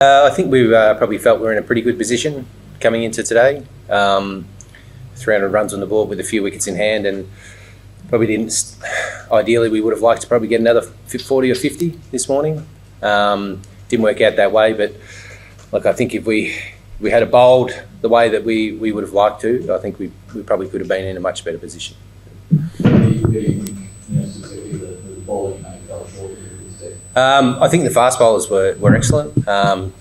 I think we probably felt we were in a pretty good position coming into today. 300 runs on the board with a few wickets in hand, and probably didn't. Ideally, we would have liked to probably get another 40 or 50 this morning. Didn't work out that way, but look, I think if we had a bowled the way that we would have liked to, I think we probably could have been in a much better position. I think the fast bowlers were excellent.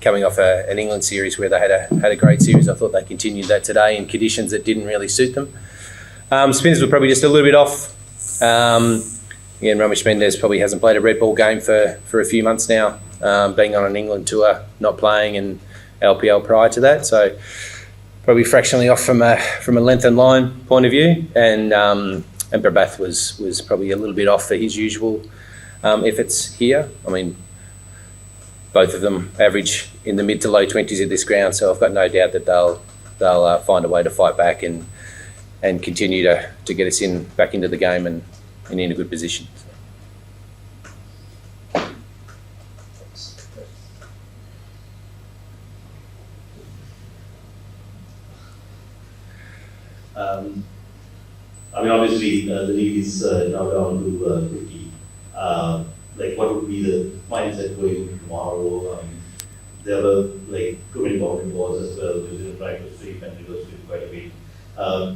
Coming off an England series where they had a great series, I thought they continued that today in conditions that didn't really suit them. Spinners were probably just a little bit off. Again, Ramesh Mendez probably hasn't played a red ball game for a few months now, being on an England tour, not playing, and LPL prior to that. So probably fractionally off from a length and line point of view, and Prabhath was probably a little bit off for his usual efforts here. I mean, both of them average in the mid to low 20s at this ground, so I've got no doubt that they'll find a way to fight back and continue to get us back into the game and in a good position. I mean, obviously, the league is now down to 50. Like, what would be the mindset going into tomorrow? There were like too many boundary balls as well. They didn't try to sweep and reverse sweep quite a bit.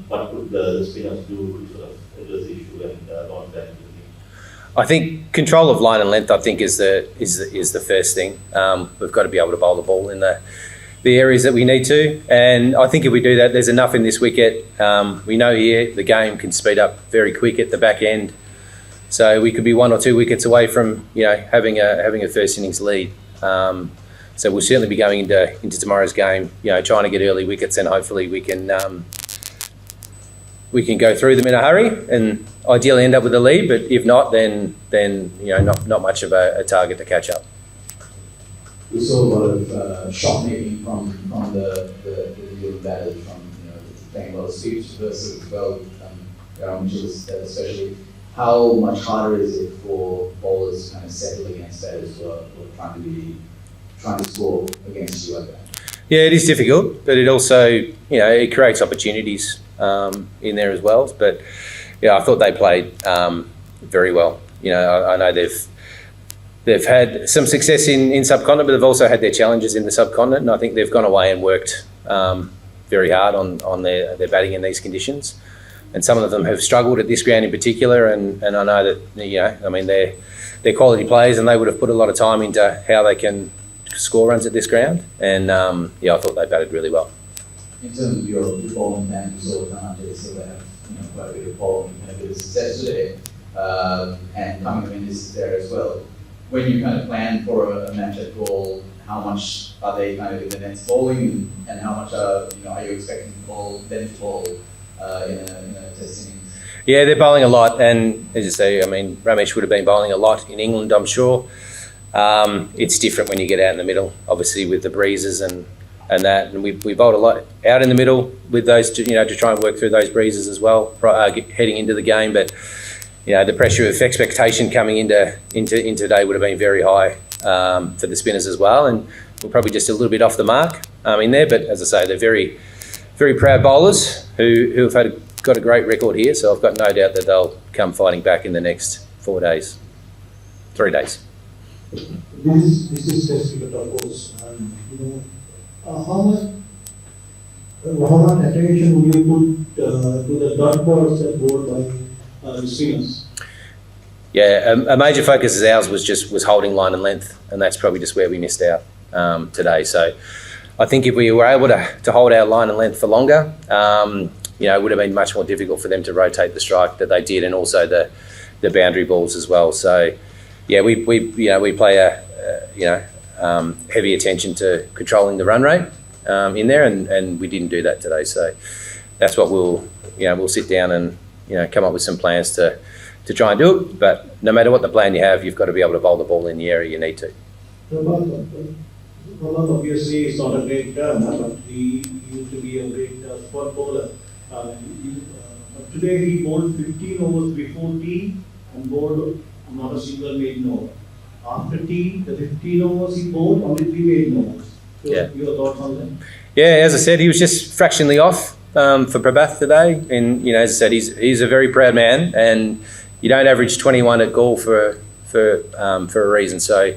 What could the spinners do to sort of address the issue and launch that into the game? I think control of line and length, I think, is the first thing. We've got to be able to bowl the ball in the areas that we need to, and I think if we do that, there's enough in this wicket. We know here the game can speed up very quick at the back end, so we could be 1 or 2 wickets away from having a first innings lead. So we'll certainly be going into tomorrow's game, trying to get early wickets, and hopefully we can go through them in a hurry and ideally end up with a lead. But if not, then not much of a target to catch up. We saw a lot of shot making from the young batters, from playing a lot of sweeps versus especially. How much harder is it for bowlers kind of settle against batters who are trying to score against you like that? Yeah, it is difficult, but it also it creates opportunities in there as well. But I thought they played very well. I know they've had some success in subcontinent, but they've also had their challenges in the subcontinent, and I think they've gone away and worked very hard on their batting in these conditions. And some of them have struggled at this ground in particular, and I know that they're quality players, and they would have put a lot of time into how they can score runs at this ground. And I thought they batted really well. In terms of your bowling plan, you saw Lanka still have quite a bit of bowling and a bit of success today, and coming in is there as well. When you kind of plan for a match at all, how much are they kind of in the nets bowling, and how much are you expecting them to bowl in a test innings? Yeah, they're bowling a lot, and as you say, Ramesh would have been bowling a lot in England, I'm sure. It's different when you get out in the middle, obviously with the breezes and that, and we bowled a lot out in the middle with those, to try and work through those breezes as well, heading into the game. But the pressure of expectation coming into today would have been very high for the spinners as well, and we're probably just a little bit off the mark in there. But as I say, they're very, very proud bowlers who have got a great record here. So I've got no doubt that they'll come fighting back in the next 3 days. This is test cricket, of course, and how much attention would you put to the dot balls that bowled by the spinners? Yeah, a major focus of ours was holding line and length, and that's probably just where we missed out today. So I think if we were able to hold our line and length for longer, it would have been much more difficult for them to rotate the strike that they did, and also the boundary balls as well. So yeah, we play heavy attention to controlling the run rate in there, and we didn't do that today. So that's what we'll sit down and come up with some plans to try and do it. But no matter what the plan you have, you've got to be able to bowl the ball in the area you need to. Prabhath obviously is not a great turner, but he used to be a great spot bowler. Today he bowled 15 overs before tea and bowled not a single maiden over. After tea, the 15 overs he bowled, only 3 maiden overs. Your thoughts on that? Yeah, as I said, he was just fractionally off for Prabhath today, and as I said, he's a very proud man, and you don't average 21 at Gaul for a reason. So,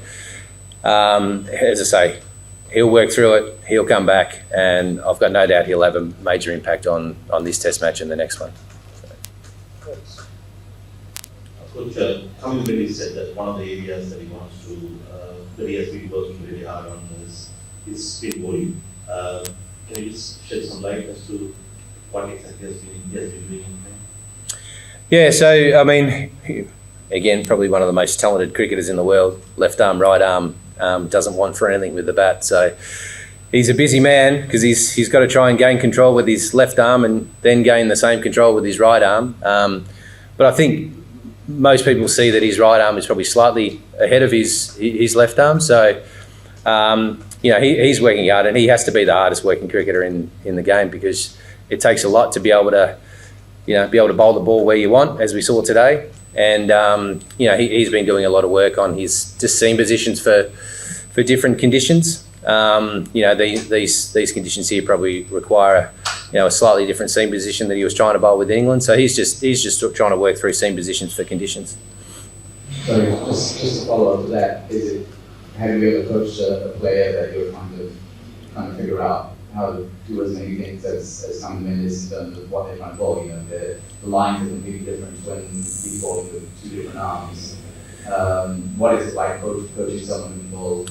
as I say, he'll work through it. He'll come back, and I've got no doubt he'll have a major impact on this Test match and the next one. Coach, Kamil Reddy said that one of the areas that he wants to, that he has been working really hard on is spin bowling. Can you just shed some light as to what exactly he has been doing? Yeah, so I mean, again, probably one of the most talented cricketers in the world. Left arm, right arm, doesn't want for anything with the bat. So he's a busy man because he's got to try and gain control with his left arm and then gain the same control with his right arm. But I think most people see that his right arm is probably slightly ahead of his left arm. So he's working hard, and he has to be the hardest working cricketer in the game because it takes a lot to be able to bowl the ball where you want, as we saw today. And he's been doing a lot of work on his just seam positions for different conditions. These conditions here probably require a slightly different seam position that he was trying to bowl with England. So he's just trying to work through seam positions for conditions. So just to follow up to that, have you ever coached a player that you're trying to figure out how to do as many things as some men in terms of what they're trying to bowl? The lines are completely different when he's bowling with two different arms. What is it like coaching someone who can bowl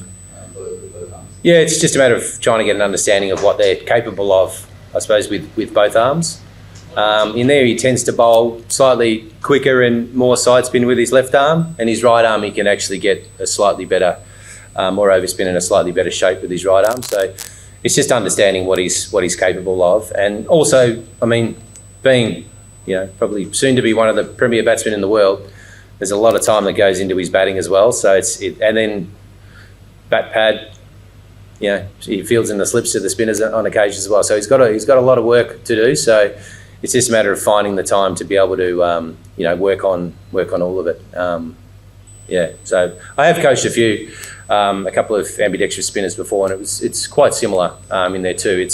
both arms? Yeah, it's just a matter of trying to get an understanding of what they're capable of, I suppose, with both arms. In there, he tends to bowl slightly quicker and more side spin with his left arm, and his right arm he can actually get a slightly better, more overspin and a slightly better shape with his right arm. So it's just understanding what he's capable of, and also, I mean, being probably soon to be one of the premier batsmen in the world, there's a lot of time that goes into his batting as well. So and then bat pad. He fields in the slips to the spinners on occasion as well. So he's got a lot of work to do. So it's just a matter of finding the time to be able to work on all of it. So I have coached a couple of ambidextrous spinners before, and it's quite similar in there too.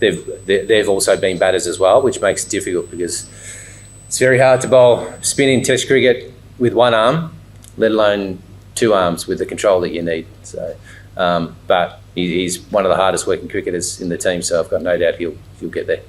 They've also been batters as well, which makes it difficult because it's very hard to bowl spin in Test cricket with one arm, let alone two arms with the control that you need. So, but he's one of the hardest working cricketers in the team, so I've got no doubt he'll get there.